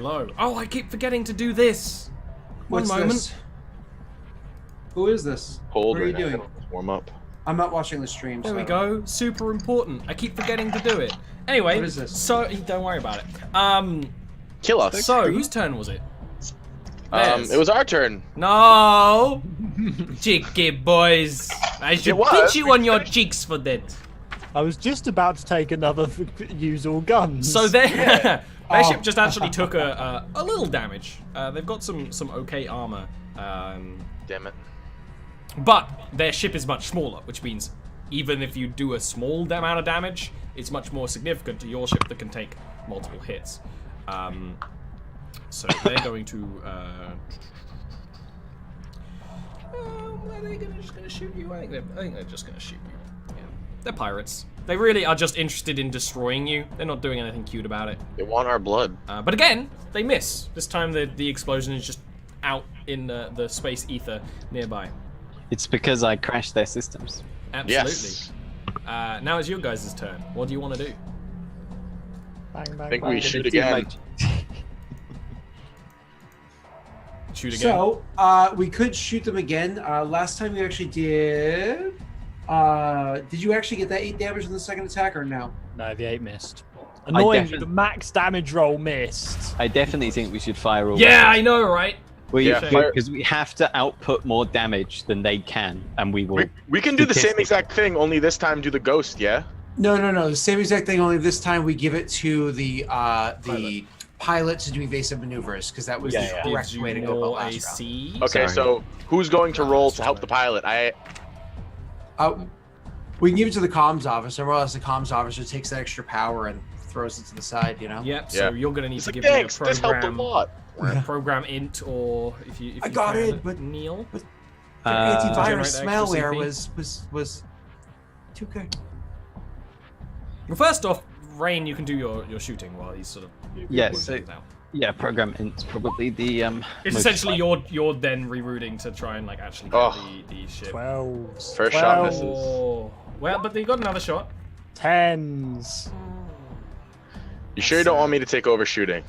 low. Oh, I keep forgetting to do this. One moment. This? Who is this? Hold what are you right doing? now. Warm up. I'm not watching the stream. There so we I don't- go. Super important. I keep forgetting to do it. Anyway, What is this? so don't worry about it. Kill us. So whose turn was it? Theirs. It was our turn. No, cheeky boys. I should was. pinch you on your cheeks for that. I was just about to take another use all guns. So their Oh. ship just actually took a little damage. They've got some okay armor, Damn it. but their ship is much smaller, which means even if you do a small amount of damage, it's much more significant to your ship that can take multiple hits. So they're going to. Are they just gonna shoot you? I think they're just gonna shoot you. Yeah. They're pirates. They really are just interested in destroying you. They're not doing anything cute about it. They want our blood. But again, they miss. This time the explosion is just out in the space ether nearby. It's because I crashed their systems. Absolutely. Yes. Now it's your guys' turn. What do you want to do? Bang, bang, I think bang. we shoot again. Shoot again. So, we could shoot them again. Last time we actually did. Did you actually get that 8 damage on the second attack or no? No, the 8 missed. Annoyingly, definitely- the max damage roll missed. I definitely think we should fire all. Yeah, I know, right? Yeah, fire- Because we have to output more damage than they can, and we will. We can do the same Statistic. exact thing, only this time do the ghost, yeah? No. The same exact thing. Only this time we give it to the pilot to do evasive maneuvers because that was the correct Gives you way to go about more last round. AC. Okay, Sorry. so who's going to roll to help the pilot? We can give it to the comms officer, or else the comms officer takes that extra power and throws it to the side. You know. Yep. So Yeah. you're gonna need It's to like, give me a thanks, this helped a program, lot. program int, or if you. I got can, it, but- Neil. The Uh, antivirus generate extra malware was too good. Well, first off, Rain, you can do your shooting while he's sort of. Yeah, working so- things out. Yeah, program int's probably the It's most essentially fun. you're then rerouting to try and like actually get Oh. the ship. 12s. First shot 12s, misses. Oh, well, but they got another shot. 10s. You sure you don't want me to take over shooting?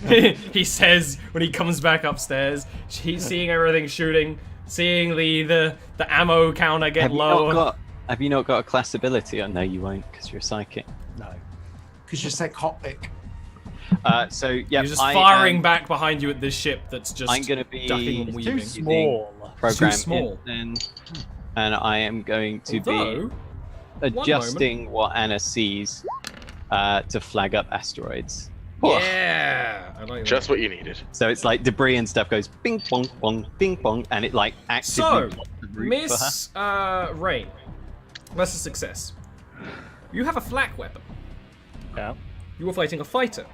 He says when he comes back upstairs, he's seeing everything shooting, seeing the ammo counter get Have you, low. have you not got a class ability? Oh, no, you won't, because you're a psychic. No. Because you're psychotic. So yeah, You're just I firing am back behind you at this ship that's just I'm gonna be ducking and Too weaving. small. program Too small. int then, and I am going to Although, be adjusting what Anna sees to flag up asteroids. yeah, I like Just that. what you needed. So it's like debris and stuff goes bing bong bong bing bong, and it like actively So, blocks the route for her. Miss Rain, that's a success. You have a flak weapon. Yeah. You were fighting a fighter.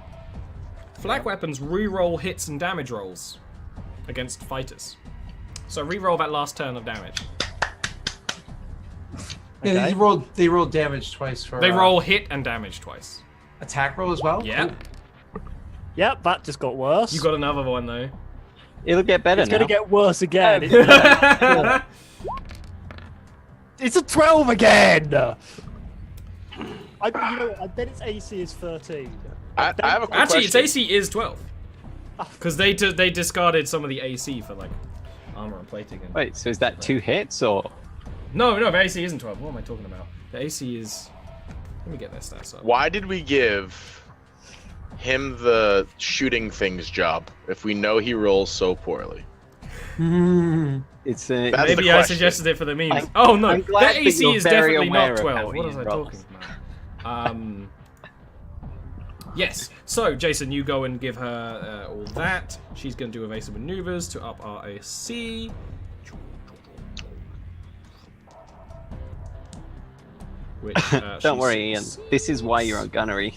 Flak weapons re-roll hits and damage rolls against fighters. So re-roll that last turn of damage. Yeah, Okay. they rolled damage twice for. They roll hit and damage twice. attack roll as well. Yeah. Yep, that just got worse. You got another one though. It'll get better It's now. gonna get worse again. Actually, It's a 12 again! I bet its AC is 13. I have a quick question. its AC is 12. Because they discarded some of the AC for like armor and plating. And... Wait, so is that 2 hits or? No, the AC isn't 12. What am I talking about? The AC is. Let me get their stats up. Why did we give him the shooting things job if we know he rolls so poorly? It's That's Maybe the I question. suggested it for the memes. I'm- Oh no, I'm their glad that AC you're is very definitely aware not of 12. how What he was I rolls. talking about? Yes. So Jason, you go and give her all that. She's going to do evasive maneuvers to up our AC. Which, Don't worry, Ian. This is why you're on gunnery.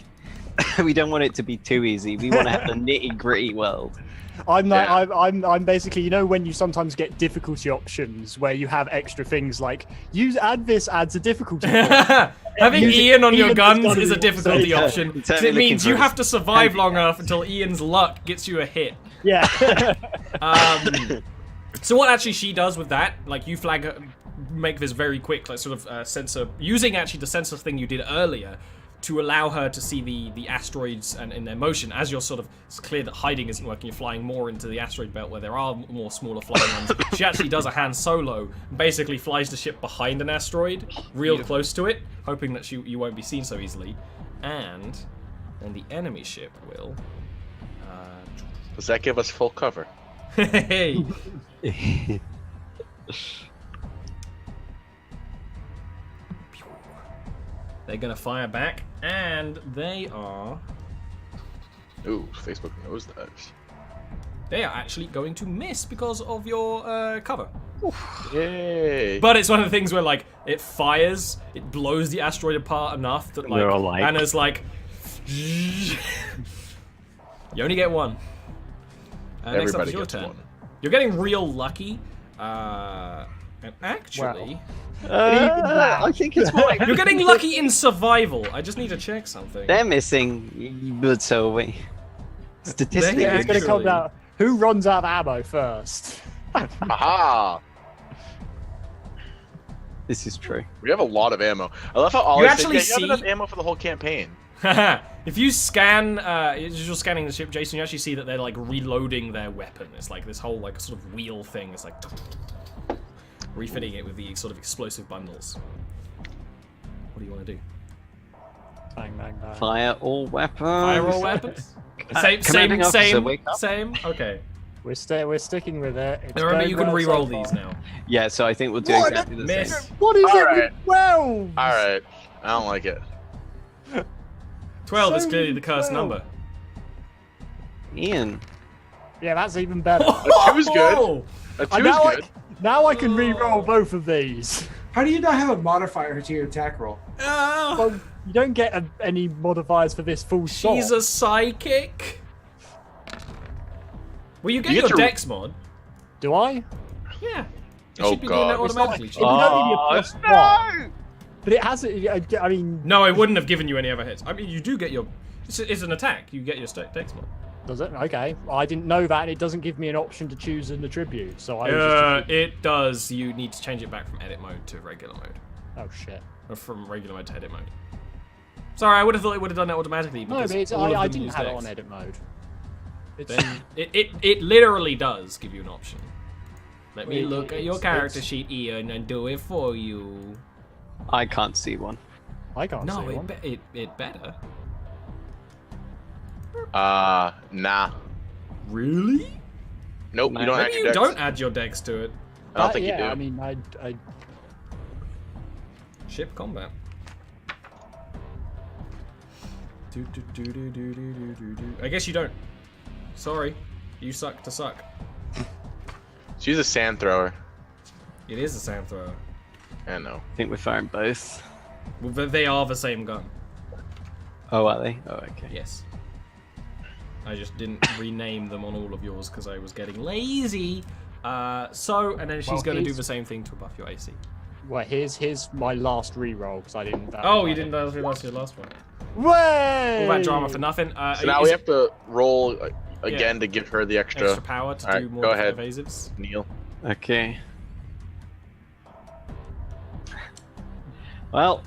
We don't want it to be too easy. We want to have the nitty gritty world. I'm like, Yeah. I'm basically, you know, when you sometimes get difficulty options where you have extra things like add this adds a difficulty. point. Having Using Ian on your Ian's guns gun is a is difficulty also- option. I'm 'cause totally it means looking you for have to survive handy long enough until Ian's luck gets you a hit. Yeah. So what actually she does with that, like you flag her, make this very quick, like sort of sensor, using actually the sensor thing you did earlier, to allow her to see the asteroids and in their motion. As you're sort of, it's clear that hiding isn't working, you're flying more into the asteroid belt where there are more smaller flying ones. She actually does a Han Solo, and basically flies the ship behind an asteroid, real close to it, hoping that you won't be seen so easily. And then the enemy ship will... Does that give us full cover? Hey! They're gonna fire back, and they are... Ooh, Facebook knows that. They are actually going to miss because of your cover. Yay! But it's one of the things where, like, it fires, it blows the asteroid apart enough that, like, We're all like- Anna's like... You only get one. Next up is Everybody your gets turn. one. You're getting real lucky. And actually... I think it's more like You're getting lucky in survival. I just need to check something. they're missing, but so are we. Statistically, They It's going to come Actually- down. Who runs out of ammo first? Aha! this is true. We have a lot of ammo. I love how all You I actually said, you have see- enough ammo for the whole campaign. If you scan, as you're scanning the ship, Jason, you actually see that they're like reloading their weapon. It's like this whole like sort of wheel thing. It's like refitting it with the sort of explosive bundles. What do you want to do? Bang, bang, bang. Fire all weapons. Fire all weapons? Commanding officer, wake up. same. Okay. We're sticking with it. It's Remember, going you can well re-roll so far. these now. Yeah, so I think we'll do What? exactly the Miss. same. What is All it right. with 12? Alright. I don't like it. 12 is So clearly the cursed 12. number. Ian. Yeah, that's even better. A 2 is good. A 2 is now, good. now I can re-roll both of these. How do you not have a modifier to your attack roll? Oh, Well, you don't get any modifiers for this full shot. she's a psychic. Well, you get You your get to- dex mod. Do I? Yeah. It Oh, should be doing that God. It's not- automatically. it would only be a plus one. But it has. I mean, No, it wouldn't have given you any other hits. I mean, you do get your... It's an attack. You get your dex mod. does it? Okay. I didn't know that. And it doesn't give me an option to choose an attribute. So I was just. It does. You need to change it back from edit mode to regular mode. Oh shit. Or from regular mode to edit mode. Sorry, I would have thought it would have done that automatically. No, because but it's, all of I them didn't use have it dex. on edit mode. It's, Then it literally does give you an option. Let me It- look at your it's- character it's- sheet, Ian, and do it for you. I can't see one. I can't No, see one. it better. Nah. Really? Nope, No. you don't Maybe have you your dex. don't add your dex to it. I don't think yeah, you do. I mean, I Ship combat. I guess you don't. Sorry. You suck to suck. She's a sand thrower. It is a sand thrower. I know. I think we're firing both. Well, they are the same gun. Oh, are they? Oh, okay. Yes. I just didn't rename them on all of yours because I was getting lazy. And then she's Well, going to do he's- the same thing to buff your AC. well, here's my last re-roll because I didn't. Oh, you didn't realize your last one. Way! All that drama for nothing. So now we have to roll again to give her the extra. extra power to Alright, do more go ahead. evasives. Neil. Okay. Well,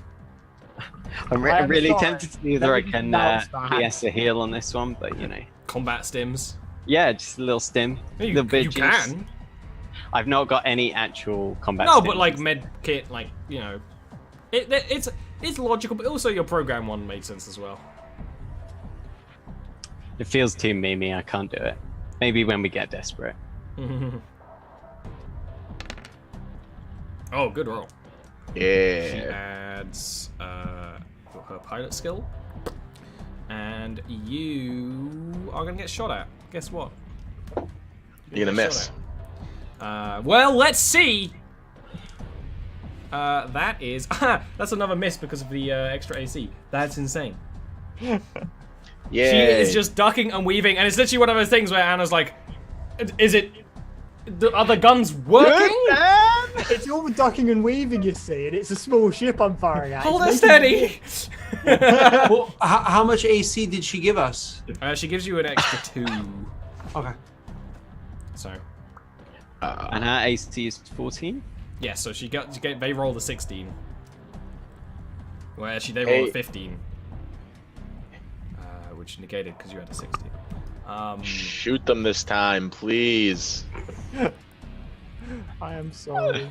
I'm I am really sorry. tempted to see whether I Let me can bounce back. PS a heal on this one, but you know. Combat stims. Yeah, just a little stim. You, little bit you of juice. can. I've not got any actual combat. No, stims. but like med kit, like, you know, it's logical, but also your program one made sense as well. It feels too memey. I can't do it. Maybe when we get desperate. Oh, good roll. She Yeah. adds her pilot skill, and you are gonna get shot at. Guess what? You're gonna get miss. shot at. Well, let's see. That is that's another miss because of the extra AC. That's insane. Yeah. She is just ducking and weaving, and it's literally one of those things where Anna's like, "Is it? Are the guns working? It's all the ducking and weaving, you see, and it's a small ship I'm firing at. Hold her It's making steady." Well, how much AC did she give us? She gives you an extra 2. Okay. So And our AC is 14. yeah, so they roll the 16, where they roll Hey. a 15. which you negated because you had a 60. Shoot them this time, please. I am sorry.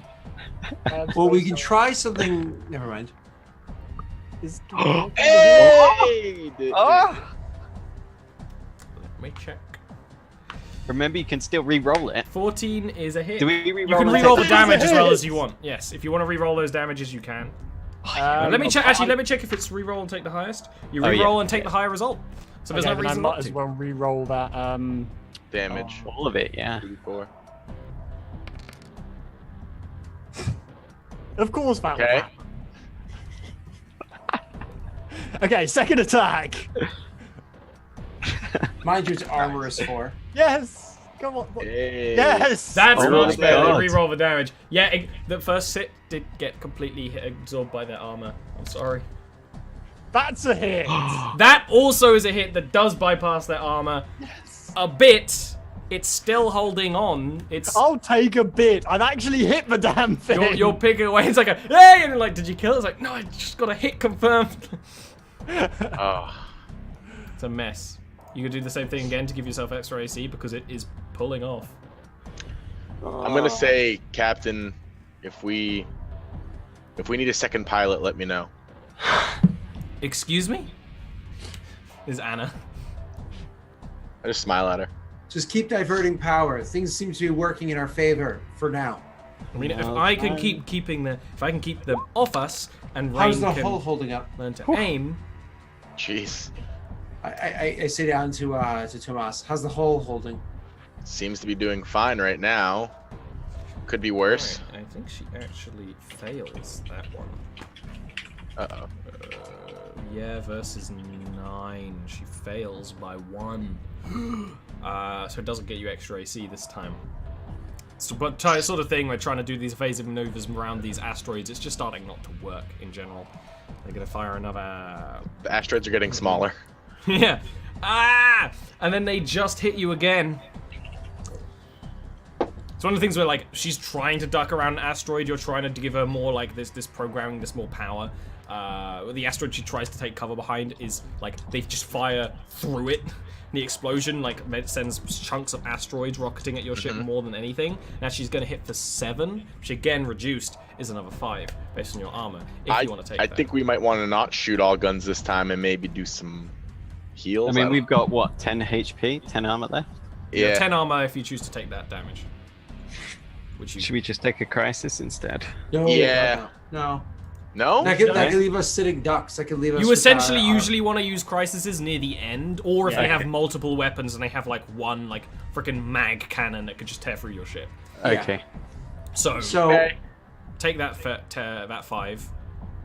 Well, we can try something. Never mind. Hey! Oh! Let me check. Remember, you can still re-roll it. 14 is a hit. Do we re-roll You can it? re-roll the It's a damage as well hit. as you want. Yes, if you want to re-roll those damages, you can. Let me Um, check. Actually, let me check if it's re-roll and take the highest. You Oh, yeah. re-roll and take the higher result. So there's Okay, no then I reason might not as to. well re-roll that. Damage. All of it, yeah. 34. Of course that Okay. will happen. Okay, second attack. Mind you, it's armor is 4. Yes. Come on. Hey. Yes. That's Oh much my better. God. Re-roll the damage. Yeah, the first sit did get completely absorbed by their armor. I'm sorry. That's a hit. That also is a hit that does bypass their armor a bit. It's still holding on. It's I'll take a bit. I've actually hit the damn thing. you're picking away. It's like a hey, and like, did you kill it? It's like no, I just got a hit confirmed. Oh. It's a mess. You could do the same thing again to give yourself extra AC because it is pulling off. I'm gonna say, Captain, if we need a second pilot, let me know. Excuse me? Is Anna? I just smile at her. Just keep diverting power. Things seem to be working in our favor for now. I mean, if I can keep them off us, and Rain How's the can hull holding up? learn to aim. Jeez. I say down to Tomas. How's the hull holding? Seems to be doing fine right now. Could be worse. Right, I think she actually fails that one. Uh-oh. Yeah, versus 9. She fails by 1. So it doesn't get you extra AC this time. So, but sort of thing, we're trying to do these evasive maneuvers around these asteroids. It's just starting not to work in general. They're gonna fire another. The asteroids are getting smaller. Yeah. Ah! And then they just hit you again. It's one of the things where, like, she's trying to duck around an asteroid. You're trying to give her more, like, this programming, this more power. The asteroid she tries to take cover behind is, like, they just fire through it. The explosion, like, sends chunks of asteroids rocketing at your ship more than anything. Now she's going to hit for 7, which again, reduced, is another 5, based on your armor, if you want to take I that. think we might want to not shoot all guns this time and maybe do some heals. I mean, don't we've got, what, 10 HP? 10 armor left? You have Yeah. 10 armor if you choose to take that damage. Which you Should we just take a crisis instead? No. Yeah. No. No? That could leave us sitting ducks. That could leave us. You with, essentially our- usually want to use crises near the end, or if Yeah. they have multiple weapons and they have like one like freaking mag cannon that could just tear through your ship. Yeah. Okay. So So take that that 5.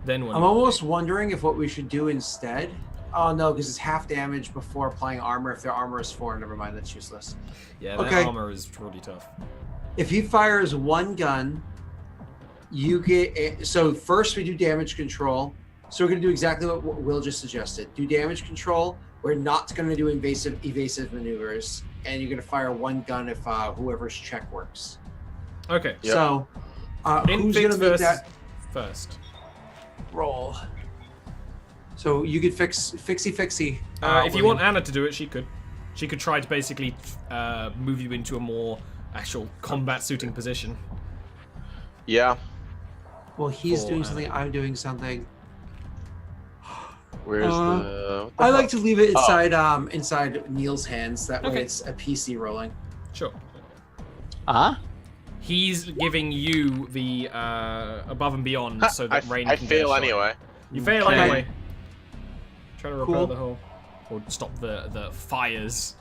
Then when I'm almost wondering if what we should do instead. Oh no, because it's half damage before applying armor. If their armor is 4, never mind. That's useless. yeah, that Okay. armor is really tough. If he fires one gun, you get. So first we do damage control. So we're going to do exactly what Will just suggested. Do damage control. We're not going to do evasive maneuvers, and you're going to fire one gun if whoever's check works. Okay, Yep. So who's going to make that first? roll? So you could fixie. If you want Anna to do it, she could. She could try to basically move you into a more actual combat suiting position. Yeah. Well, he's For doing Anna. something. I'm doing something. Where's the... what the I hell? like to leave it inside Neil's hands. That way, Okay. it's a PC rolling. Sure. Ah? He's giving you the above and beyond so that Rain I can get a fail shot. anyway. You fail Okay. anyway. Try to repel Cool. the hull. Or stop the fires.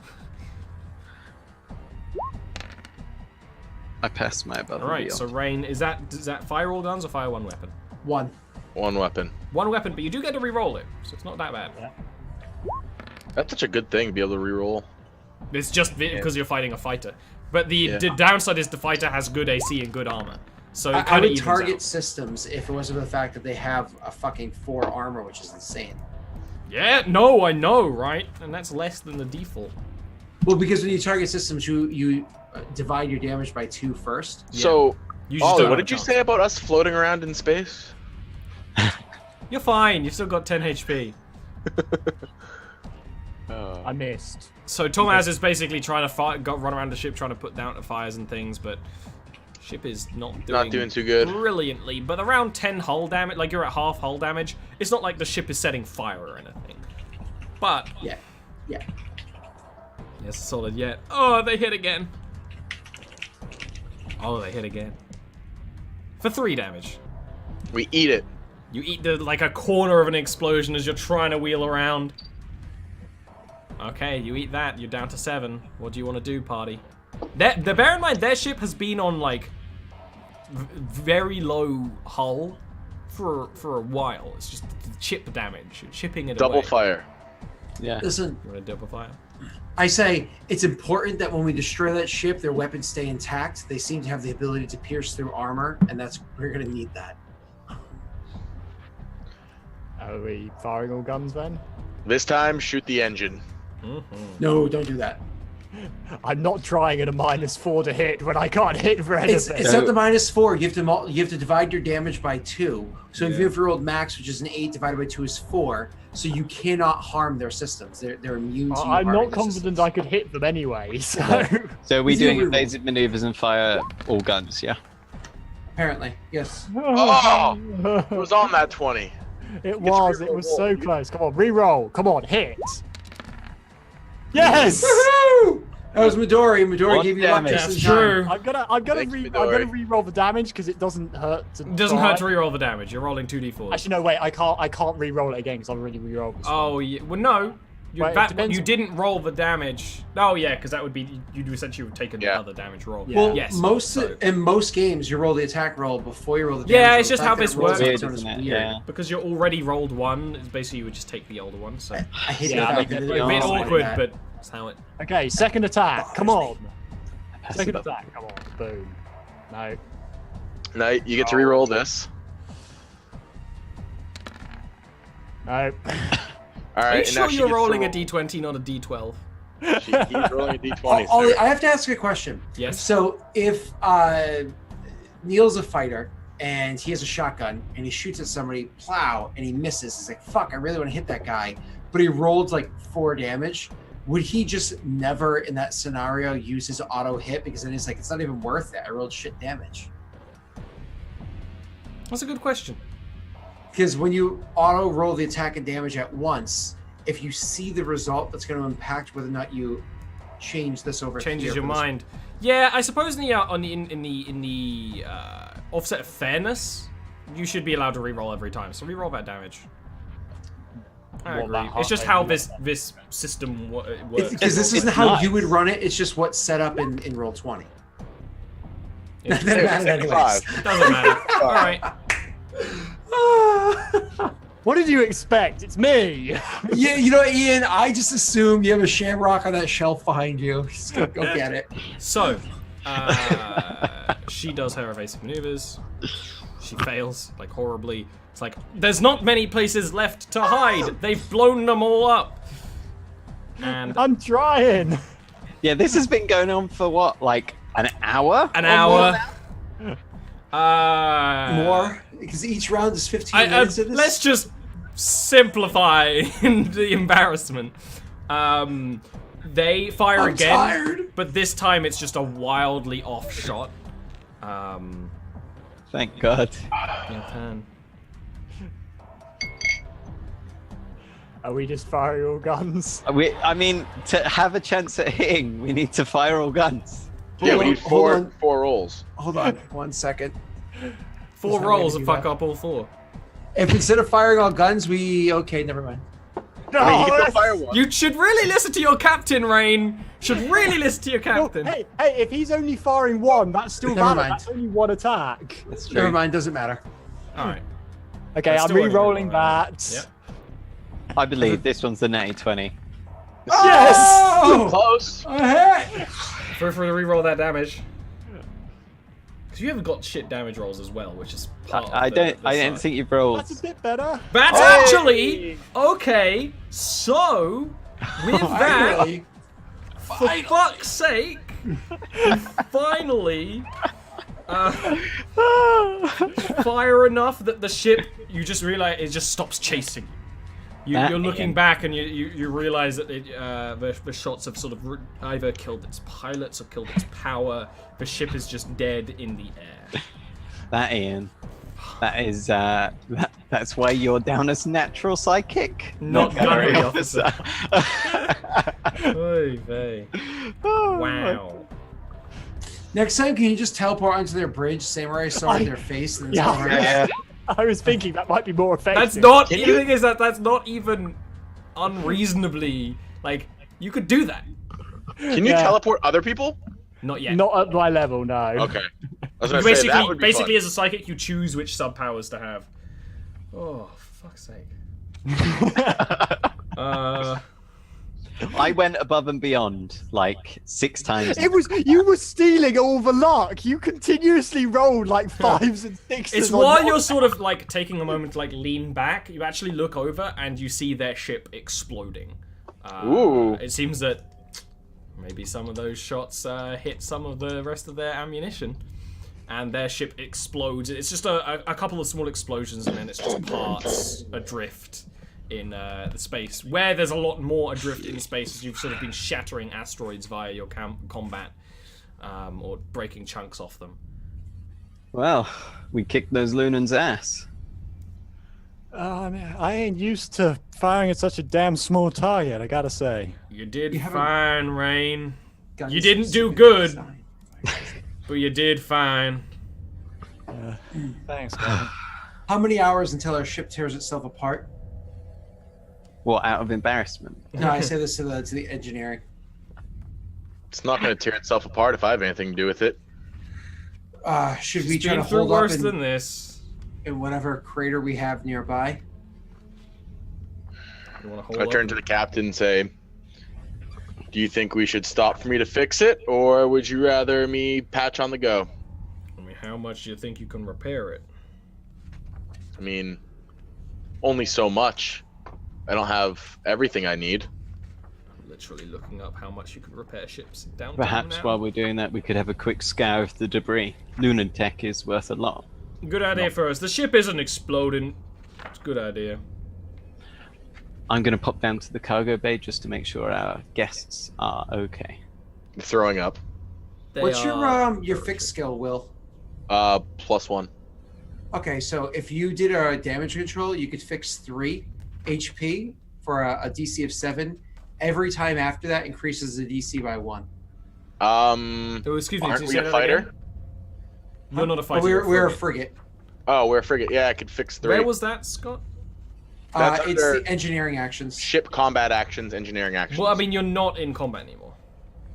I passed my above and Alright, beyond. so Rain, does that fire all guns or fire one weapon? One. One weapon. One weapon, but you do get to re-roll it, so it's not that bad. That's such a good thing to be able to reroll. It's just because you're fighting a fighter. But the Yeah. downside is the fighter has good AC and good armor. So it I kind of would evens target out. systems if it wasn't for the fact that they have a fucking 4 armor, which is insane. Yeah, no, I know, right? And that's less than the default. Well, because when you target systems, you divide your damage by 2 first. So, You just Ollie, don't what have did you a chance. say about us floating around in space? You're fine. You've still got 10 HP. I missed. So Tomaz is basically trying to run around the ship, trying to put down the fires and things, but ship is not doing too good. Brilliantly. But around 10 hull damage, like you're at half hull damage. It's not like the ship is setting fire or anything. But Yeah. yes, solid yet. Oh, they hit again. Oh, they hit again. For 3 damage. We eat it. You eat like a corner of an explosion as you're trying to wheel around. Okay, you eat that. You're down to 7. What do you want to do, party? Bear in mind, their ship has been on like very low hull for a while. It's just chip damage. You're chipping it Double away. fire. Yeah. Listen, You want to double fire? I say it's important that when we destroy that ship, their weapons stay intact. They seem to have the ability to pierce through armor, and we're gonna need that. Are we firing all guns then? This time, shoot the engine. No, don't do that. I'm not trying at a -4 to hit when I can't hit for anything. It's not the -4. You have to divide your damage by 2. So Yeah. if you rolled max, which is an 8, divided by 2 is 4. So you cannot harm their systems. They're immune to you I'm harming not their confident systems. I could hit them anyway, so... So are we Is it doing reroll? evasive maneuvers and fire all guns, yeah? Apparently, yes. Oh! It was on that 20. It was so close. Come on, re-roll. Come on, hit. Yes! Woohoo! That was Midori. Midori What gave you luck damage? just in That's time. true. I'm gonna Thanks, Midori. re-roll the damage because it doesn't hurt to. It doesn't try. hurt to reroll the damage. You're rolling 2d4s. Actually, no, wait. I can't re-roll it again because I've already re-rolled this one. Oh, yeah. Well, no. Wait, it depends You on- didn't roll the damage. Oh, yeah, because that would be... You'd essentially have taken the other damage roll. Yeah. Well, Yes. in most games, you roll the attack roll before you roll the damage. Yeah, roll. it's just The fact how that this it rolls works. on Weird, its own is isn't it? weird. Yeah. Because you already rolled 1, it's basically you would just take the older one, so... I hate Yeah, the I fact think that it's it A bit is like awkward, that. but that's how it... Okay, second attack. Come on. Passive Second up. attack. Come on. Boom. No. No, you get to re-roll this. No. All Are right. you and sure now she you're gets to rolling a roll. d20, not a d12? He's rolling a d20. Ollie, sir. I have to ask you a question. Yes. So if Neil's a fighter and he has a shotgun and he shoots at somebody, plow, and he misses, he's like, "Fuck! I really want to hit that guy," but he rolled like 4 damage. Would he just never, in that scenario, use his auto hit because then he's like, "It's not even worth it. I rolled shit damage." That's a good question. Because when you auto roll the attack and damage at once, if you see the result, that's going to impact whether or not you change this over. Changes here your for this- mind. Yeah, I suppose in the offset of fairness, you should be allowed to reroll every time. So reroll that damage. I What, agree. that It's just hard- how this system works. Because this It's isn't how nice. you would run it. It's just what's set up in roll 20. Yeah. That doesn't matter Take a anyways. 5. Doesn't matter. All right. What did you expect? It's me. Yeah, you know, Ian, I just assumed you have a shamrock on that shelf behind you. Just go get it. So, she does her evasive maneuvers. She fails, like, horribly. It's like, there's not many places left to hide. They've blown them all up. And I'm trying. Yeah, this has been going on for what, like an hour? an or hour. more? More, because each round is 15 minutes of this. Let's just simplify the embarrassment. They fire I'm again, tired. but this time it's just a wildly off shot. Thank God. Your turn. Are we just firing all guns? I mean, to have a chance at hitting, we need to fire all guns. Yeah, we need Hold on. four rolls. Hold on 1 second. 4 no way rolls to and do fuck that. up all 4. If instead of firing all guns, okay, never mind. I mean, you can No, still fire one. You should really listen to your captain, Rain. Should really listen to your no, captain. hey, if he's only firing 1, that's still Never valid. mind. That's only 1 attack. That's true. Never mind, doesn't matter. All right. Okay, That's I'm still only re-rolling one roll, that. Yep. I believe this one's the natty 20. Yes! Oh! Close. A hit! Feel free to re-roll that damage. Because you haven't got shit damage rolls as well, which is part of I the don't side. think you've rolled. That's a bit better. That's Hey! actually okay. So, with that, Finally. for fuck's sake, you finally fire enough that the ship, you just realize, it just stops chasing you. You're looking back and you realize that the shots have sort of either killed its pilots or killed its power. The ship is just dead in the air. That, Ian, that is that's why you're down as natural psychic, Not gunnery officer. Oy vey. Wow. Next time, can you just teleport onto their bridge, same way I saw in their face, and then Yeah. tell them, Yeah. I was thinking that might be more effective. That's not. Can The you- thing is that's not even unreasonably like you could do that. Can you Yeah. teleport other people? Not yet. Not at my level, no. Okay. I was gonna say that would be Basically, fun. as a psychic, you choose which sub powers to have. Oh, fuck's sake. I went above and beyond like 6 times. You were stealing all the luck. You continuously rolled like 5s and 6s. It's while you're sort of like taking a moment to like lean back, you actually look over and you see their ship exploding. Ooh. It seems that maybe some of those shots hit some of the rest of their ammunition, and their ship explodes. It's just a couple of small explosions, and then it's just parts adrift in the space. Where there's a lot more adrift in space, as you've sort of been shattering asteroids via your combat, or breaking chunks off them. Well, we kicked those Lunans' ass. I mean, I ain't used to firing at such a damn small target, I gotta say. You did You haven't- fine, Rain. "Guns You didn't do specifically good. designed." But you did fine. Thanks, man. How many hours until our ship tears itself apart? What, out of embarrassment? No, I say this to the engineering. It's not going to tear itself apart if I have anything to do with it. Should we It's try been to through hold up worse than this. in whatever crater we have nearby? You want to I hold turn up? to the captain and say, do you think we should stop for me to fix it, or would you rather me patch on the go? I mean, how much do you think you can repair it? I mean, only so much. I don't have everything I need. I'm literally looking up how much you can repair ships in downtime Perhaps now. while we're doing that, we could have a quick scour of the debris. Lunan tech is worth a lot. Good idea first. The ship isn't exploding. It's a good idea. I'm going to pop down to the cargo bay just to make sure our guests are okay. Throwing up. What's your are- fix skill, Will? +1. Okay, so if you did a damage control, you could fix 3 HP for a DC of 7. Every time after that increases the DC by 1. Oh, excuse me. Aren't did you we say a that fighter? again? You're not a Oh, fighter. we're a frigate. Oh, we're a frigate. Yeah, I could fix 3. Where was that, Scott? That's It's under the engineering actions. ship combat actions, engineering actions. Well, I mean, you're not in combat anymore.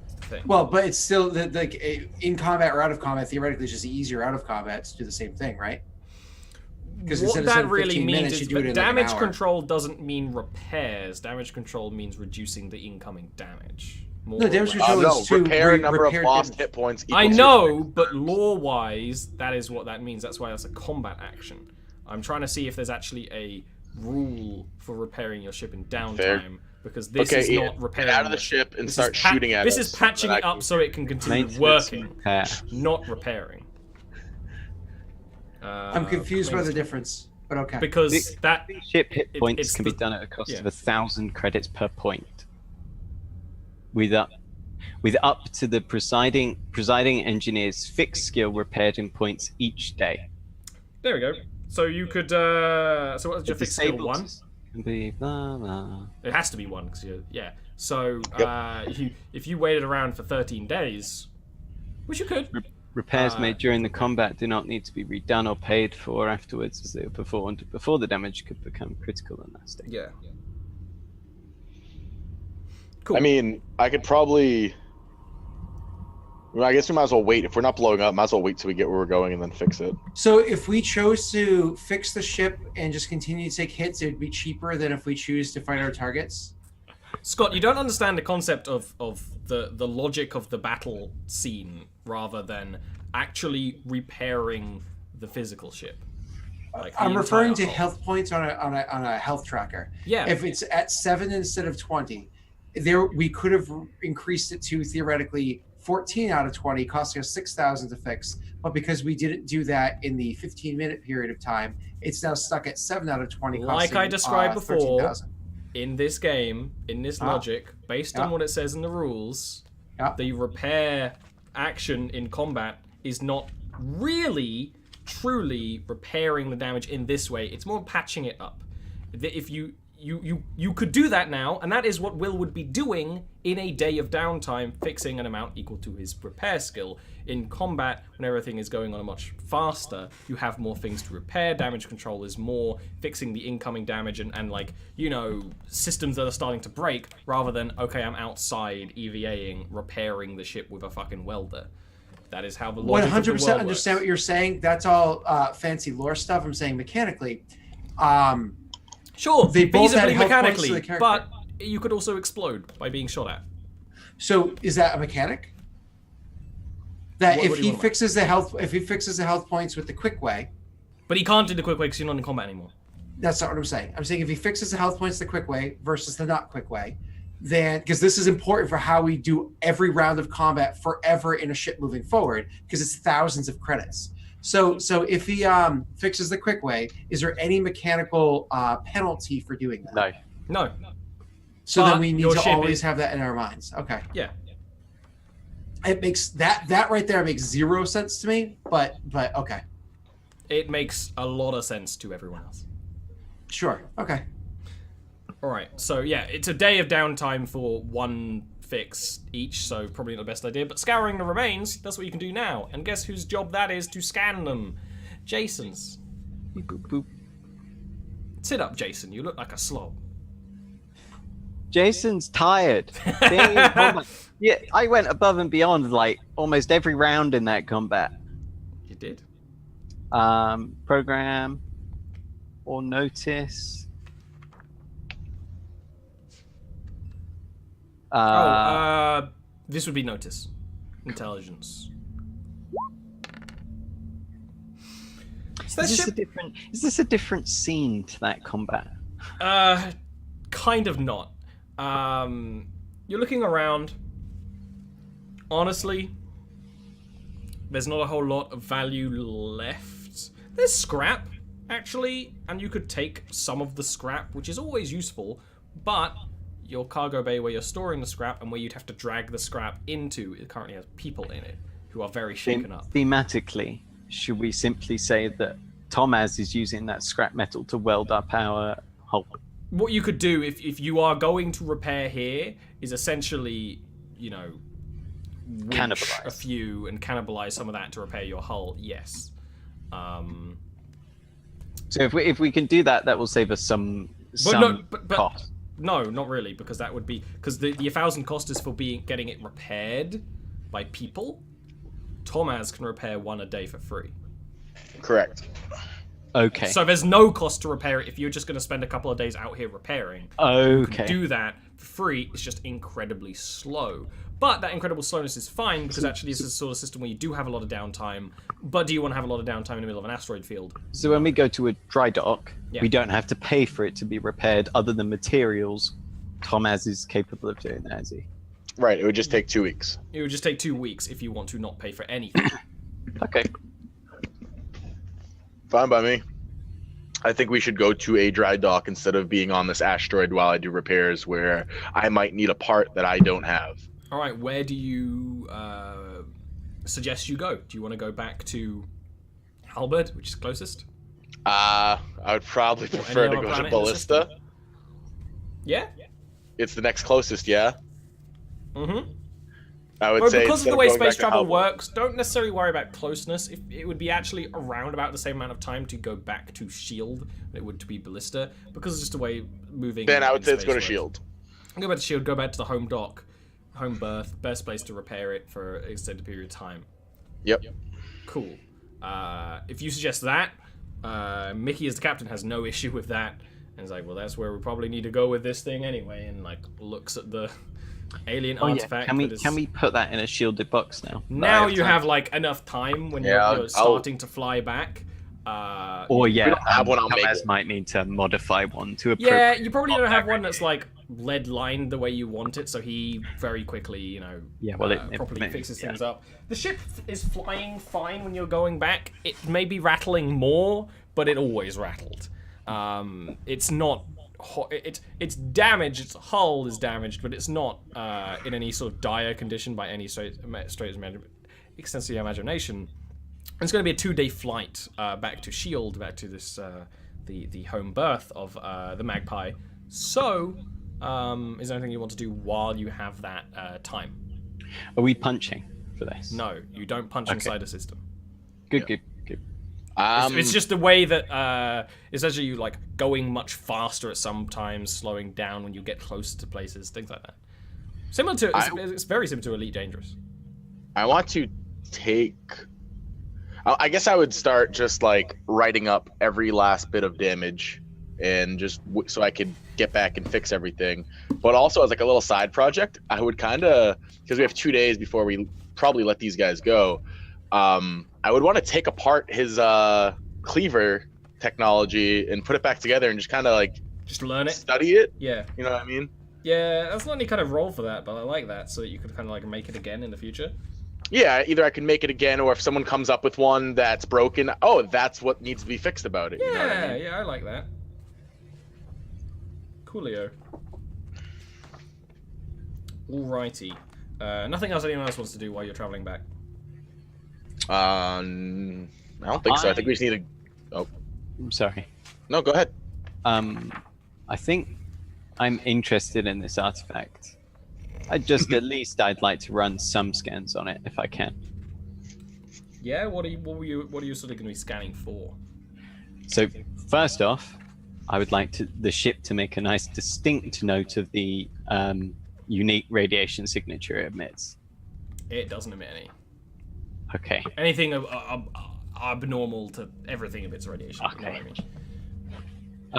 That's the thing. Well, but it's still in combat or out of combat. Theoretically, it's just easier out of combat to do the same thing, right? Because what instead of that saying really 15 means minutes, is you do it that in like an damage hour. control doesn't mean repairs. Damage control means reducing the incoming damage. More No, or damage less. control no, is to repair a number of repair lost damage. hit points. I equals know, your fix. but lore-wise, that is what that means. That's why that's a combat action. I'm trying to see if there's actually a rule for repairing your ship in downtime, Fair. because this Okay, is Ian, not repairing. get out of the your ship and This start is shooting at This us. is patching so that it I up can- so it can continue Maintenance and working, repair. not repairing. I'm confused by the difference, but okay. because that Ship hit It- points it's can be the- done at a cost yeah. of 1,000 credits per point. With up to the presiding engineer's fixed skill repaired in points each day. there we go. So you could. So what's your The fixed skill? disabled 1. Can be blah, blah. It has to be 1 because you. Yeah. So Yep. if you waited around for 13 days, which you could. Repairs made during the combat do not need to be redone or paid for afterwards, as they were performed before the damage could become critical in that state. Yeah. Cool. I mean, I could probably. Well, I guess we might as well wait. If we're not blowing up, might as well wait till we get where we're going and then fix it. So if we chose to fix the ship and just continue to take hits, it would be cheaper than if we choose to fight our targets. Scott, you don't understand the concept of the logic of the battle scene rather than actually repairing the physical ship. Like the I'm referring to entire hull. health points on a health tracker. Yeah. If it's at 7 instead of 20, there we could have increased it to theoretically 14 out of 20, costing us 6,000 to fix. But because we didn't do that in the 15-minute period of time, it's now stuck at 7 out of 20. Like costing, I described before, 13,000. in this game, in this logic, based on what it says in the rules, the repair action in combat is not really, truly repairing the damage in this way. It's more patching it up. If you could do that now, and that is what Will would be doing in a day of downtime, fixing an amount equal to his repair skill. In combat, when everything is going on much faster, you have more things to repair. Damage control is more fixing the incoming damage and like, you know, systems that are starting to break, rather than, okay, I'm outside EVAing, repairing the ship with a fucking welder. That is how the logic 100% of the world understand works. What you're saying. That's all fancy lore stuff. I'm saying mechanically. Sure, they both feasibly had mechanically, but you could also explode by being shot at. So is that a mechanic? That if he fixes the health points with the quick way. But he can't do the quick way because you're not in combat anymore. That's not what I'm saying. I'm saying if he fixes the health points the quick way versus the not quick way, then, because this is important for how we do every round of combat forever in a ship moving forward, because it's thousands of credits. So if he fixes the quick way, is there any mechanical penalty for doing that? No. So then we need to always have that in our minds. Okay. Yeah. It makes that right there makes zero sense to me, but okay. It makes a lot of sense to everyone else. Sure. Okay. All right. So yeah, it's a day of downtime for one fix each, so probably not the best idea. But scouring the remains, that's what you can do now. And guess whose job that is to scan them? Jason's. Boop, boop, boop. Sit up, Jason. You look like a slob. Jason's tired. Yeah, I went above and beyond like almost every round in that combat. You did? Program or notice. This would be notice. Intelligence. So is this a different scene to that combat? Kind of not. You're looking around. Honestly, there's not a whole lot of value left. There's scrap, actually, and you could take some of the scrap, which is always useful, but your cargo bay where you're storing the scrap and where you'd have to drag the scrap into, it currently has people in it who are very shaken up. Thematically, should we simply say that Tomaz is using that scrap metal to weld up our hull? What you could do if you are going to repair here is essentially, you know, cannibalize a few and cannibalize some of that to repair your hull. Yes. So if we can do that, that will save us some cost. No, not really, because that would be because the 1,000 cost is for getting it repaired by people. Tomaz can repair one a day for free. Correct. Okay. So there's no cost to repair it if you're just going to spend a couple of days out here repairing. Okay. You can do that for free. It's just incredibly slow. But that incredible slowness is fine because actually it's a sort of system where you do have a lot of downtime. But do you want to have a lot of downtime in the middle of an asteroid field? So when we go to a dry dock, we don't have to pay for it to be repaired other than materials. Tomaz is capable of doing that, is he? Right. It would just take 2 weeks. It would just take 2 weeks if you want to not pay for anything. Okay. Fine by me. I think we should go to a dry dock instead of being on this asteroid while I do repairs where I might need a part that I don't have. All right, where do you suggest you go? Do you want to go back to Halberd, which is closest? I would probably prefer to go to Ballista. Yeah? It's the next closest, yeah? Mm-hmm. I would say because of the way space travel works, don't necessarily worry about closeness. It would be actually around about the same amount of time to go back to S.H.I.E.L.D. than it would to be Ballista, because it's just a way moving. Then I would say let's go to S.H.I.E.L.D. Go back to S.H.I.E.L.D., go back to the home dock, home berth, best place to repair it for an extended period of time. Yep. Cool. If you suggest that, Mickey as the captain has no issue with that, and is like, well, that's where we probably need to go with this thing anyway, and like looks at the alien artifact. Yeah. Can we put that in a shielded box now? Now you have like enough time when you're starting to fly back. Or yeah, have one. Might need to modify one to appropriate. Yeah, you probably don't have one that's like lead lined the way you want it, so he very quickly, you know, properly fixes things up. The ship is flying fine when you're going back. It may be rattling more, but it always rattled. It's not it's damaged. Its hull is damaged, but it's not in any sort of dire condition by any extensive imagination. It's going to be a 2-day flight back to Shield, back to this the home berth of the Magpie. So, is there anything you want to do while you have that time? Are we punching for this? No, you don't punch inside a system. Good. It's just the way that it's actually you like going much faster at some times, slowing down when you get closer to places, things like that. Similar to it's very similar to Elite Dangerous. I want to take. I guess I would start just like writing up every last bit of damage, and just so I could get back and fix everything. But also as like a little side project, I would kind of, because we have 2 days before we probably let these guys go. I would want to take apart his cleaver technology and put it back together and just kind of like just learn it, study it. Yeah, you know what I mean. Yeah, that's not any kind of role for that, but I like that so that you could kind of like make it again in the future. Yeah, either I can make it again, or if someone comes up with one that's broken, oh, that's what needs to be fixed about it. Yeah, you know what I mean? Yeah, I like that. Coolio. Alrighty. Nothing else anyone else wants to do while you're traveling back? I don't think so. I think we just need to. Oh, I'm sorry. No, go ahead. I think I'm interested in this artifact. I'd I'd like to run some scans on it if I can. Yeah, what are you sort of going to be scanning for? So first off, I would like the ship to make a nice distinct note of the unique radiation signature it emits. It doesn't emit any. Okay. Anything abnormal to everything emits radiation. Okay. You know what I mean?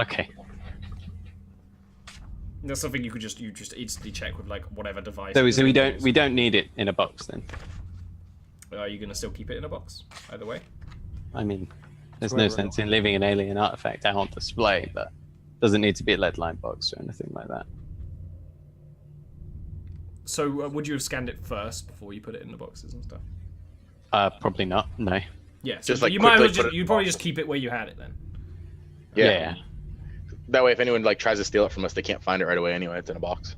Okay. That's something you just instantly check with like whatever device. So we don't need it in a box then. Are you gonna still keep it in a box? Either way. I mean, there's no sense in leaving an alien artifact out on display, but it doesn't need to be a lead line box or anything like that. So would you have scanned it first before you put it in the boxes and stuff? Probably not. No. Yeah. So Just, like, you might as quickly well you'd probably just keep it where you had it then. Yeah. That way, if anyone like tries to steal it from us, they can't find it right away anyway. It's in a box.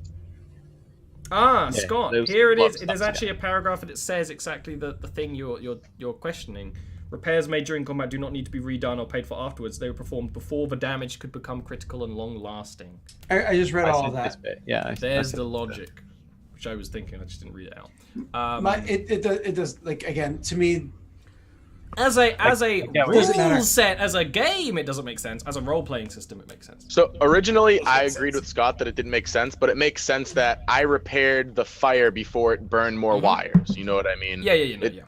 Ah, Yeah, Scott, those here it is. box There's stuff, actually a paragraph that it says exactly the thing you're questioning. Repairs made during combat do not need to be redone or paid for afterwards. They were performed before the damage could become critical and long-lasting. I just read all of this that. bit. Yeah. There's the logic, which I was thinking. I just didn't read it out. It does like again to me. As a Doesn't matter. rule set, as a game, it doesn't make sense. As a role-playing system, it makes sense. So originally, I agreed with Scott that it didn't make sense, but it makes sense that I repaired the fire before it burned more wires. You know what I mean? Yeah.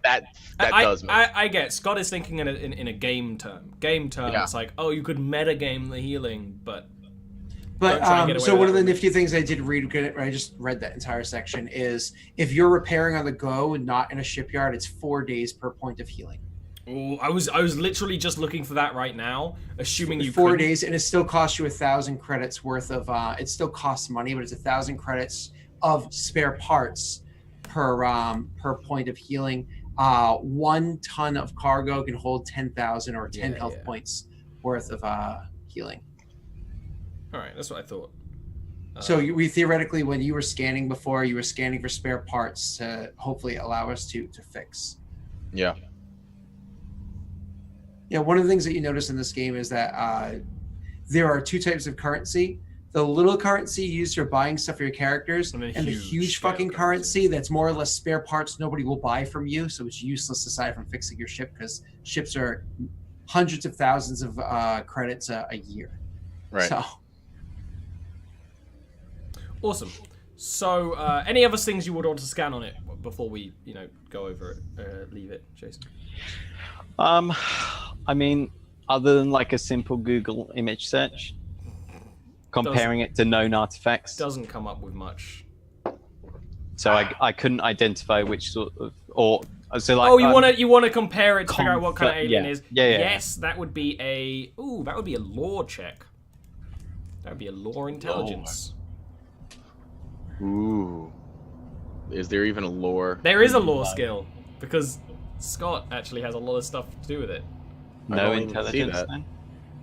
That does make sense. I get. Scott is thinking in a game term. Yeah. It's like, oh, you could metagame the healing, but don't try and get But away so with one of that. the nifty things I did read, I just read that entire section, is if you're repairing on the go and not in a shipyard, it's 4 days per point of healing. Ooh, I was literally just looking for that right now, assuming you 4 couldn't. days, and it still costs you 1,000 credits worth of. It still costs money, but it's 1,000 credits of spare parts per point of healing. 1 ton of cargo can hold 10,000 or 10 health points worth of healing. All right, that's what I thought. So we theoretically, when you were scanning before, you were scanning for spare parts to hopefully allow us to fix. Yeah. Yeah, one of the things that you notice in this game is that there are 2 types of currency. The little currency used for buying stuff for your characters, and the huge fucking currency that's more or less spare parts nobody will buy from you, so it's useless aside from fixing your ship, because ships are hundreds of thousands of credits a year. Right. So. Awesome. So, any other things you would want to scan on it before we, go over it? Leave it, Jason. I mean, other than like a simple Google image search, comparing it to known artifacts, Doesn't come up with much. so I couldn't identify which sort of so like. Oh, you want to compare it to figure out what kind of alien yeah. is? Yeah. Yes, that would be a lore check. That would be a lore intelligence. Ooh. Is there even a lore? There is a lore skill because Scott actually has a lot of stuff to do with it. I No don't even see intelligence that. then?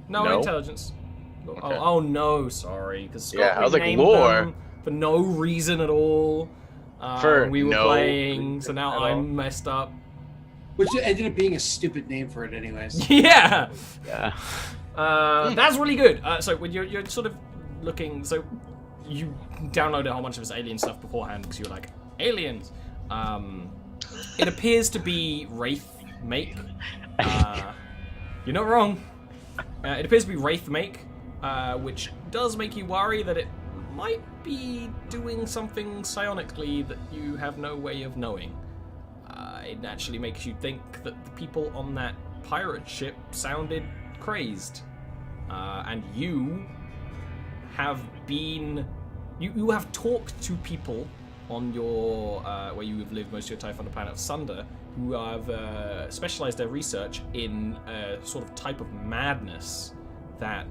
No No. intelligence. Okay. Oh no, sorry. Because Scott Yeah, I was like, renamed lore? them for no reason at all. For when we were no playing, so now reason at all. I'm messed up. Which ended up being a stupid name for it, anyways. Yeah. Yeah. That's really good. So when you're sort of looking, so you downloaded a whole bunch of this alien stuff beforehand because you were like aliens. It appears to be Wraith make. You're not wrong. It appears to be Wraith make, which does make you worry that it might be doing something psionically that you have no way of knowing. It actually makes you think that the people on that pirate ship sounded crazed. And you have been... You have talked to people on your... where you have lived most of your time on the planet of Sunder, who have specialized their research in a sort of type of madness that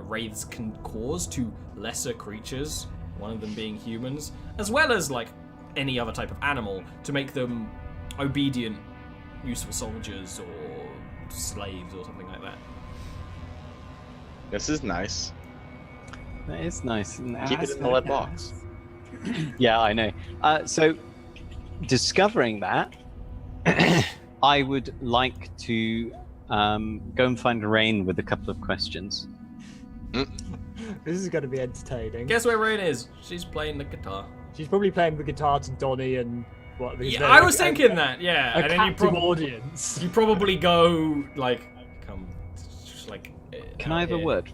wraiths can cause to lesser creatures, one of them being humans, as well as like any other type of animal, to make them obedient, useful soldiers or slaves or something like that. This is nice. That is nice. Keep it in the lead box. Yeah, I know. So, discovering that, I would like to go and find Rain with a couple of questions. This is going to be entertaining. Guess where Rain is? She's playing the guitar. She's probably playing the guitar to Donnie and what? Yeah, I was thinking that. Yeah, A and then captive audience. you probably go like, come, just like. Can I have a word?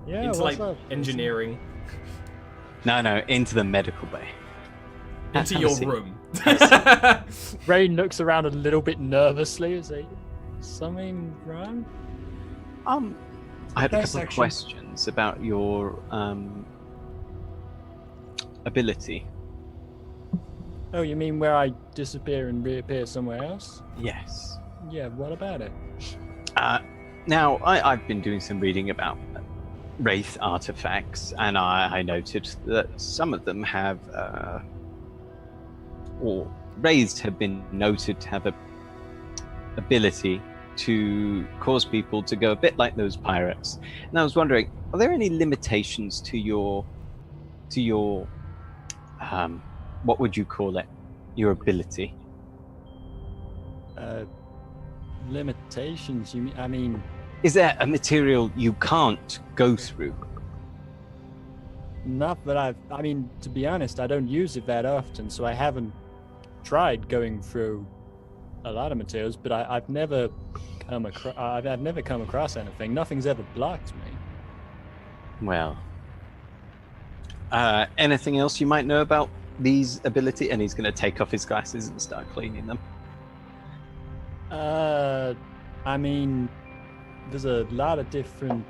Yeah, Into what's like up? engineering. No, into the medical bay. Into Have a your seat. room. Rain looks around a little bit nervously. Is there something wrong? I had a couple of Dissection. questions about your ability. Oh, you mean where I disappear and reappear somewhere else? Yes. Yeah, what about it? Now, I've been doing some reading about Wraith artifacts, and I noted that some of them have, or Wraiths have been noted to have a ability to cause people to go a bit like those pirates. And I was wondering, are there any limitations to your, what would you call it, your ability? Limitations? You mean? I mean, Is there a material you can't go through? not that I mean, to be honest, I don't use it that often, so I haven't tried going through a lot of materials. But I've never come across. I've never come across anything. Nothing's ever blocked me. Well, anything else you might know about these ability? And he's going to take off his glasses and start cleaning them. I mean, there's a lot of different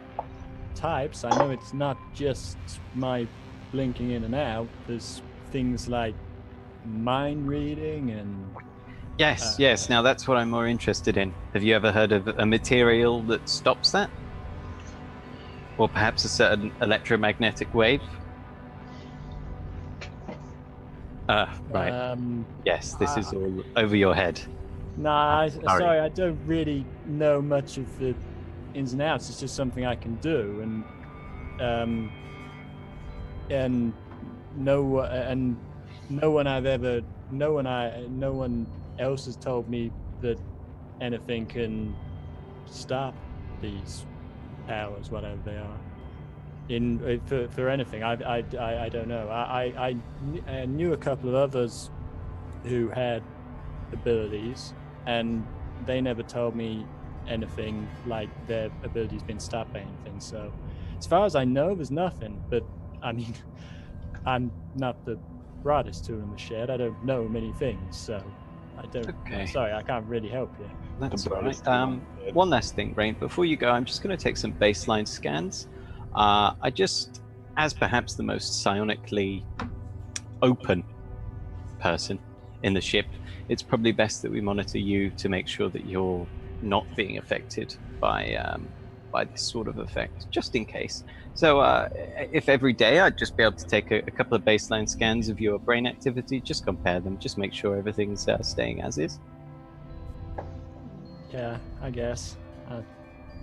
types. I know it's not just my blinking in and out. There's things like mind reading and Yes. Now that's what I'm more interested in. Have you ever heard of a material that stops that? Or perhaps a certain electromagnetic wave? Right. Yes, this is all over your head. Nah, Sorry. sorry, I don't really know much of the ins and outs. It's just something I can do, and no one else has told me that anything can stop these powers, whatever they are. For anything, I don't know. I knew a couple of others who had abilities, and they never told me anything like their ability's been stopped by anything. So as far as I know, there's nothing. But I mean, I'm not the brightest tool in the shed. I don't know many things, so I don't. Okay. Sorry, I can't really help you. That's The all brightest right. tool in the shed. One last thing, Rain. Before you go, I'm just going to take some baseline scans. I just, as perhaps the most psionically open person in the ship, it's probably best that we monitor you to make sure that you're not being affected by this sort of effect, just in case. So if every day I'd just be able to take a couple of baseline scans of your brain activity, just compare them, just make sure everything's staying as is. Yeah, I guess.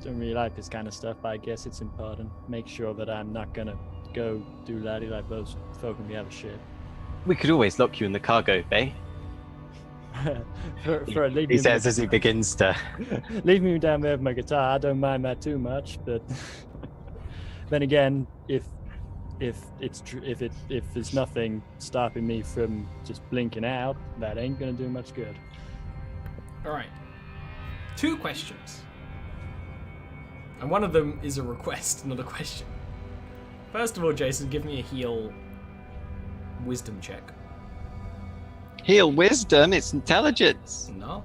don't really like this kind of stuff, but I guess it's important. Make sure that I'm not gonna go do laddie like those folk in the other ship. We could always lock you in the cargo bay. Leave He says as he begins to. leave me down there with my guitar. I don't mind that too much, but then again, if there's nothing stopping me from just blinking out, that ain't gonna do much good. All right. 2 questions. And one of them is a request, not a question. First of all, Jason, give me a heal wisdom check. Heal wisdom, it's intelligence. No.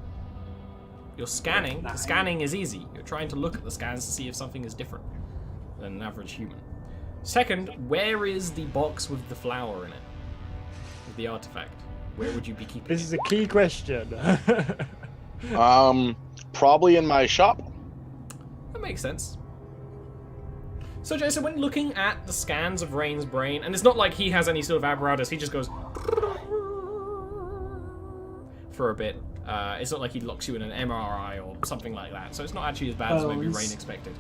You're scanning. The scanning is easy. You're trying to look at the scans to see if something is different than an average human. Second, where is the box with the flower in it? With the artifact? Where would you be keeping This it? is a key question. Probably in my shop. That makes sense. So, Jason, when looking at the scans of Rain's brain, and it's not like he has any sort of apparatus, he just goes for a bit. It's not like he locks you in an MRI or something like that, so it's not actually as bad as maybe Rain expected.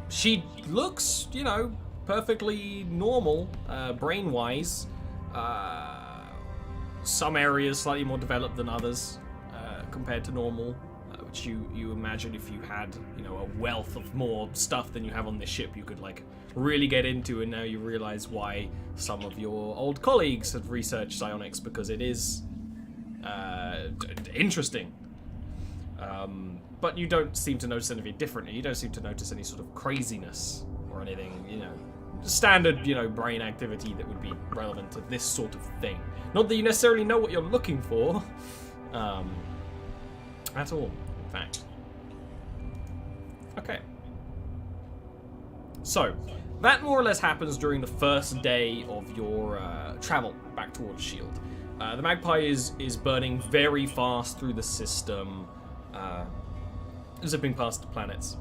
She looks, perfectly normal, brain-wise. Some areas slightly more developed than others compared to normal, which you imagine if you had, a wealth of more stuff than you have on this ship, you could really get into, and now you realize why some of your old colleagues have researched psionics, because it is interesting. But you don't seem to notice anything different. You don't seem to notice any sort of craziness or anything, standard, brain activity that would be relevant to this sort of thing. Not that you necessarily know what you're looking for, at all, in fact. Okay. So, that more or less happens during the first day of your travel back towards S.H.I.E.L.D. The Magpie is burning very fast through the system, zipping past the planets.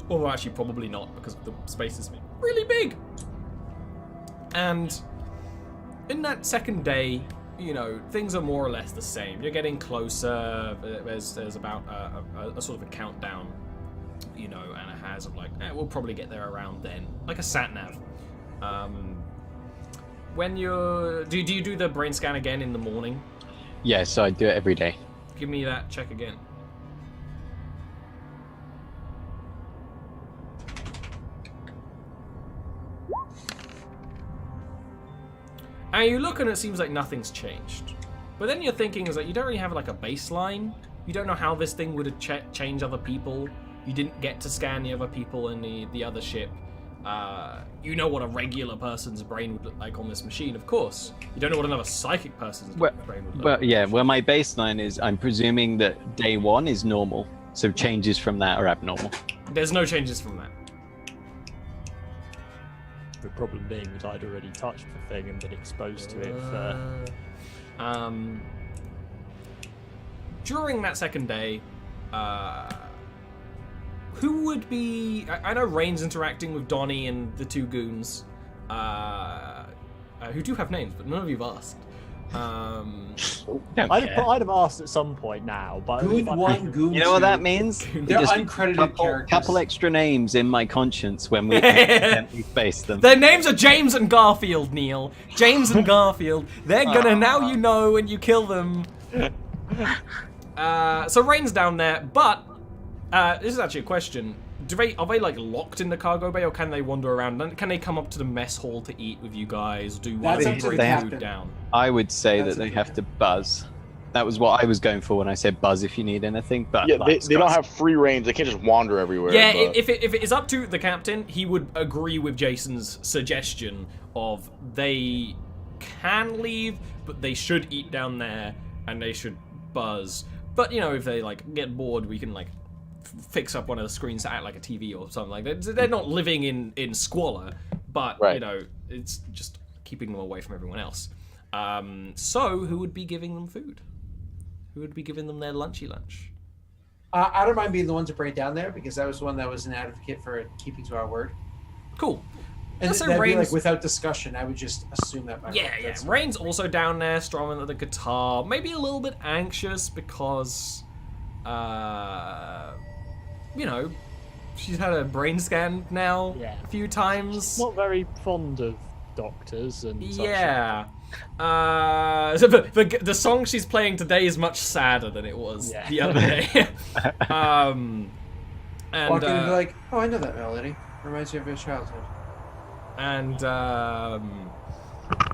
Although actually probably not, because the space is really big. And in that second day, things are more or less the same. You're getting closer. There's about a sort of a countdown, and it has we'll probably get there around then, like a sat nav. When do you do the brain scan again in the morning? Yeah, so I do it every day. Give me that check again. And you look and it seems like nothing's changed. But then you're thinking is you don't really have a baseline. You don't know how this thing would have changed other people. You didn't get to scan the other people in the other ship. You know what a regular person's brain would look like on this machine, of course. You don't know what another psychic person's brain would look like. Well, my baseline is I'm presuming that day 1 is normal, so changes from that are abnormal. There's no changes from that. The problem being that I'd already touched the thing and been exposed to it. During that second day, who would be... I know Rain's interacting with Donnie and the 2 goons, who do have names, but none of you've asked. I'd have asked at some point now, but... Goon 1, Goon 2. You know what that means? They're uncredited characters. Couple extra names in my conscience when we accidentally face them. Their names are James and Garfield, Neil. James and Garfield. They're gonna, now you know when you kill them. So Rain's down there, but this is actually a question. Are they locked in the cargo bay, or can they wander around? Can they come up to the mess hall to eat with you guys? Do one That's break up to the food captain. down? I would say That's that they a- have to buzz. That was what I was going for when I said buzz if you need anything. But Yeah, they don't have free range. They can't just wander everywhere. Yeah, but... if it is up to the captain, he would agree with Jason's suggestion of they can leave, but they should eat down there and they should buzz. But if they get bored, we can fix up one of the screens to act like a TV or something like that. They're not living in squalor, but Right. it's just keeping them away from everyone else. So who would be giving them food? Who would be giving them their lunchy lunch? I don't mind being the one to break down there, because I was the one that was an advocate for keeping to our word. Cool. And So that'd be like Rain's- without discussion. I would just assume that. By Yeah, rote. yeah. That's- Rain's also down there strumming the guitar, maybe a little bit anxious because, she's had a brain scan now Yeah. a few times. Not very fond of doctors and such. Yeah. So the song she's playing today is much sadder than it was Yeah. the other day. And Walk in and be like, oh, I know that melody. Reminds me of your childhood. and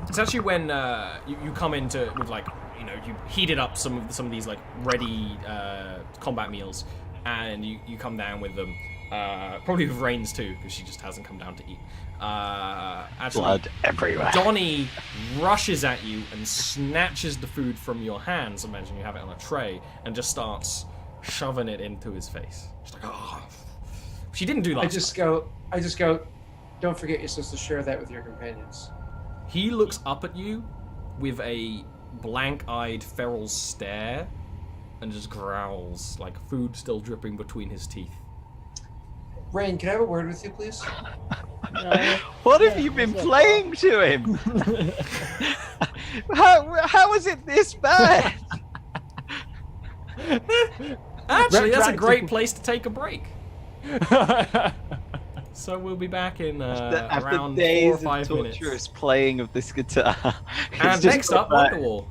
it's actually when you come into with like you heated up some of these like ready combat meals, and you come down with them. Probably with Rains too, because she just hasn't come down to eat. Actually, Blood everywhere. Donnie rushes at you and snatches the food from your hands. Imagine you have it on a tray, and just starts shoving it into his face. She's like, oh. She didn't do that. I just go. Don't forget, you're supposed to share that with your companions. He looks up at you with a blank-eyed feral stare, and just growls, like food still dripping between his teeth. Rain, can I have a word with you, please? What have you been playing to him? How is it this bad? Actually, that's a Retroactive- great place to take a break. So we'll be back in After around 4 days or 5 of minutes. torturous playing of this guitar. And it's just next got up, back. Wonderwall.